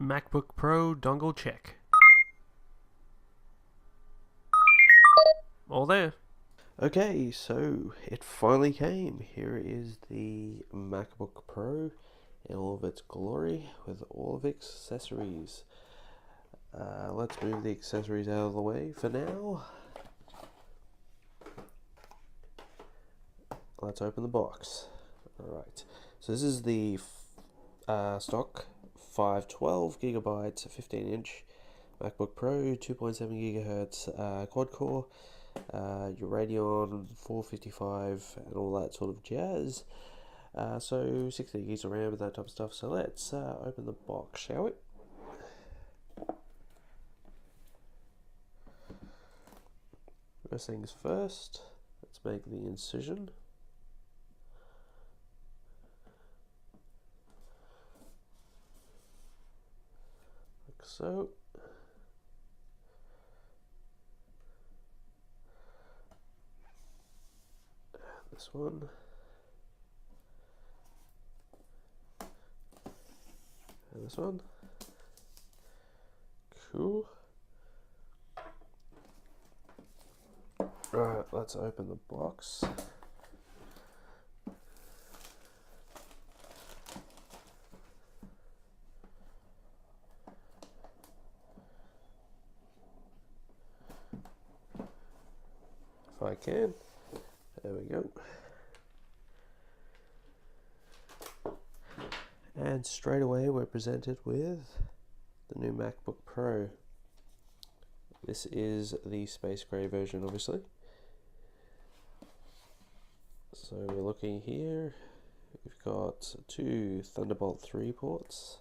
Macbook Pro dongle check. All there. Okay, so it finally came. Here is the MacBook Pro in all of its glory with all of its accessories. Let's move the accessories out of the way for now. Let's open the box. Alright, so this is the stock 512 gigabytes 15-inch MacBook Pro, 2.7 gigahertz quad core, your Radeon 455 and all that sort of jazz. So 60 gigs of RAM and that type of stuff. So let's open the box, shall we? First things first, let's make the incision. Like so. This one. And this one. Cool. Right, let's open the box. If I can. There we go. And straight away we're presented with the new MacBook Pro. This is the space gray version, obviously. So we're looking here, we've got two Thunderbolt 3 ports,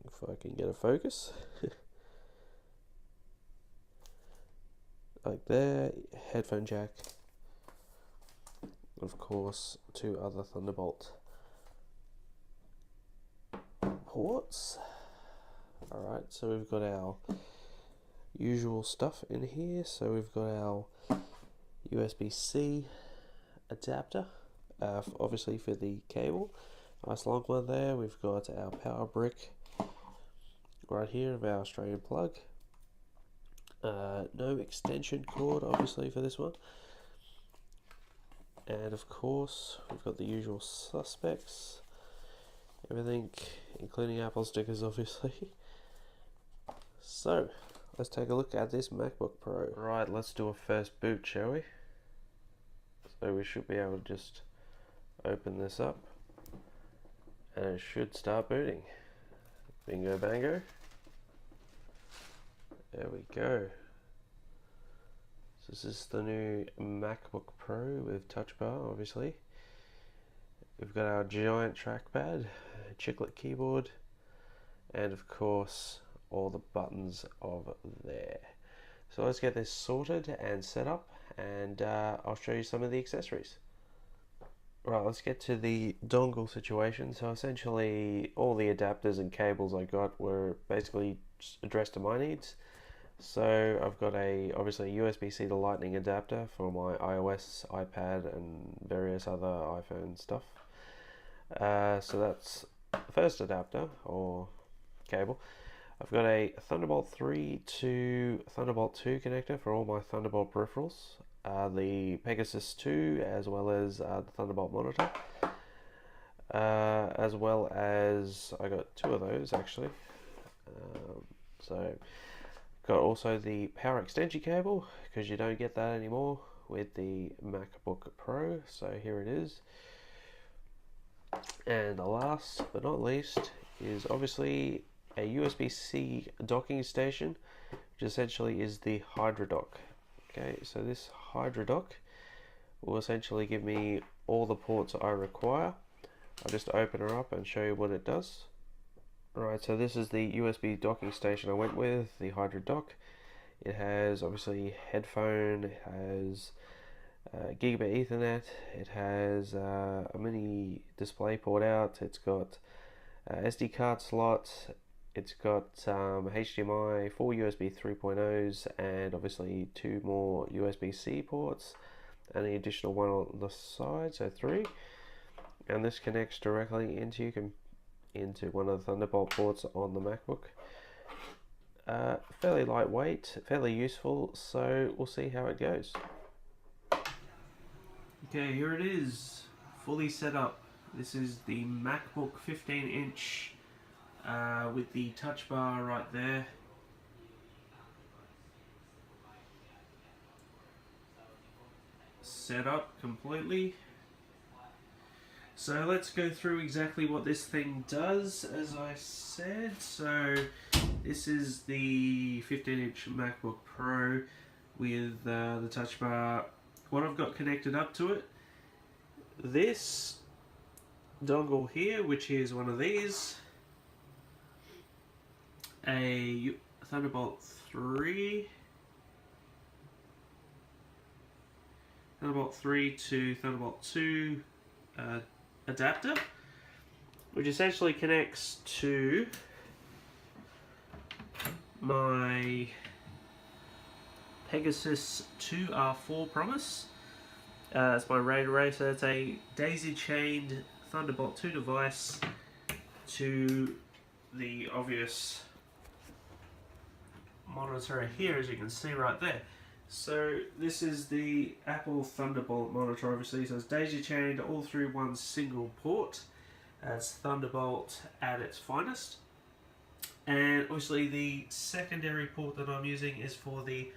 if I can get a focus, like there, headphone jack, of course two other Thunderbolt ports. Alright, so we've got our usual stuff in here, so we've got our Usb-C adapter, obviously for the cable, nice long one there. We've got our power brick right here of our Australian plug, no extension cord obviously for this one, and of course we've got the usual suspects, everything including Apple stickers obviously. So let's take a look at this MacBook Pro. Right, let's do a first boot, shall we? So we should be able to just open this up and it should start booting. Bingo bango. There we go. So this is the new MacBook Pro with touch bar, obviously. We've got our giant trackpad, chiclet keyboard, and of course all the buttons of there. So let's get this sorted and set up, and I'll show you some of the accessories. Right, let's get to the dongle situation. So essentially all the adapters and cables I got were basically addressed to my needs. So I've got obviously a USB-C to Lightning adapter for my iOS, iPad and various other iPhone stuff. So that's the first adapter or cable. I've got a Thunderbolt 3 to Thunderbolt 2 connector for all my Thunderbolt peripherals, the Pegasus 2 as well as the Thunderbolt monitor, as well as I got two of those actually. So got also the power extension cable, because you don't get that anymore with the MacBook Pro, so here it is. And the last but not least is obviously a USB-C docking station, which essentially is the Hydra Dock. Okay, so this Hydra Dock will essentially give me all the ports I require. I'll just open her up and show you what it does. Alright, so this is the USB docking station I went with, the Hydra Dock. It has obviously headphone, it has gigabit Ethernet, it has a mini display port out, it's got SD card slot, it's got HDMI, 4 USB 3.0s, and obviously 2 more USB-C ports, and the additional one on the side, so 3. And this connects directly into into one of the Thunderbolt ports on the MacBook. Fairly lightweight, fairly useful, so we'll see how it goes. Okay, here it is, fully set up. This is the MacBook 15-inch with the touch bar right there. Set up completely. So let's go through exactly what this thing does. As I said, so this is the 15-inch MacBook Pro with the touch bar. What I've got connected up to it, this dongle here, which is one of these, a Thunderbolt 3 to Thunderbolt 2 adapter, which essentially connects to my Pegasus 2R4 Promise. It's my RAID array, so it's a daisy-chained Thunderbolt 2 device to the obvious monitor here, as you can see right there. So this is the Apple Thunderbolt monitor, obviously, so it's daisy-chained all through one single port. It's Thunderbolt at its finest. And obviously the secondary port that I'm using is for the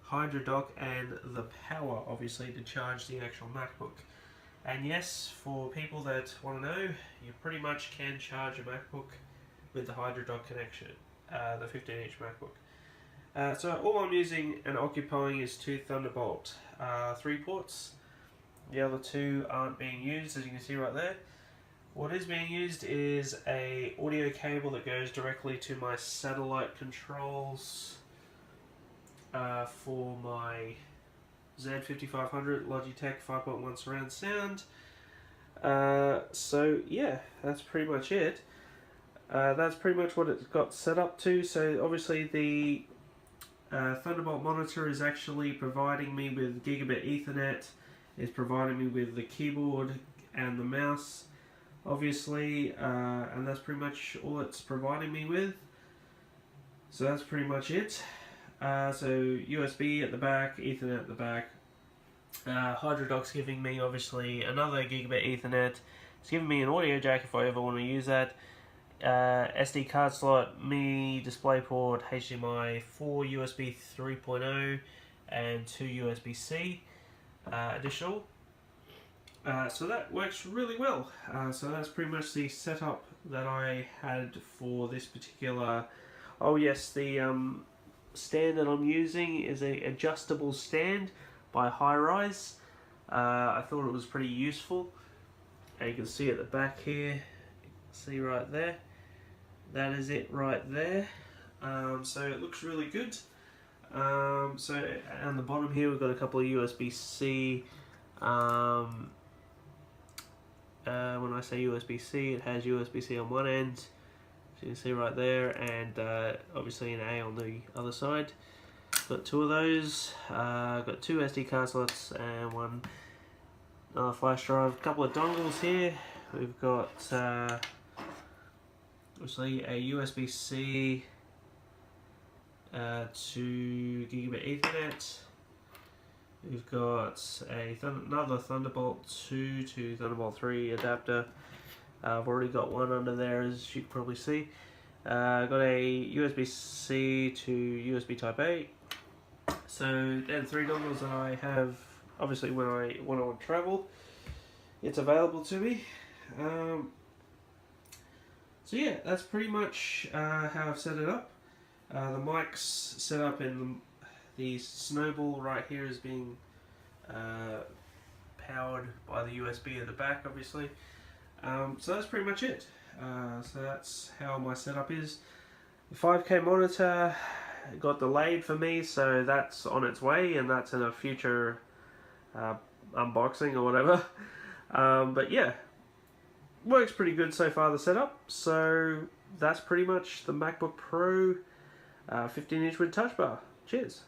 Hydra Dock and the power, obviously, to charge the actual MacBook. And yes, for people that want to know, you pretty much can charge a MacBook with the Hydra Dock connection, the 15-inch MacBook. So all I'm using and occupying is two Thunderbolt 3 ports. The other two aren't being used, as you can see right there. What is being used is a audio cable that goes directly to my satellite controls for my Z5500 Logitech 5.1 surround sound. So yeah, that's pretty much it. That's pretty much what it's got set up to. So obviously the Thunderbolt monitor is actually providing me with gigabit Ethernet, is providing me with the keyboard and the mouse, obviously, and that's pretty much all it's providing me with. So that's pretty much it. So USB at the back, Ethernet at the back. Hydra Dock's giving me obviously another gigabit Ethernet. It's giving me an audio jack if I ever want to use that. SD card slot, mini DisplayPort, HDMI 4, USB 3.0 and 2 USB-C additional. So that works really well. So that's pretty much the setup that I had for this particular. Oh yes, the stand that I'm using is a adjustable stand by High-Rise. I thought it was pretty useful. And you can see at the back here, see right there, that is it right there. So it looks really good. So on the bottom here we've got a couple of USB-C. When I say USB-C, it has USB-C on one end, so you can see right there, and obviously an A on the other side. Got two of those. Got two SD card slots and one flash drive. A couple of dongles here. We've got obviously a USB-C to gigabit Ethernet. We've got another Thunderbolt 2 to Thunderbolt 3 adapter. I've already got one under there, as you can probably see. Got a USB-C to USB Type A. So they're the three dongles that I have, obviously, when I want to travel. It's available to me. So yeah, that's pretty much how I've set it up. The mic's set up in the Snowball right here is being powered by the USB at the back, obviously. So that's pretty much it. So that's how my setup is. The 5K monitor got delayed for me, so that's on its way, and that's in a future unboxing or whatever. But yeah, works pretty good so far, the setup. So that's pretty much the MacBook Pro 15-inch with touch bar. Cheers.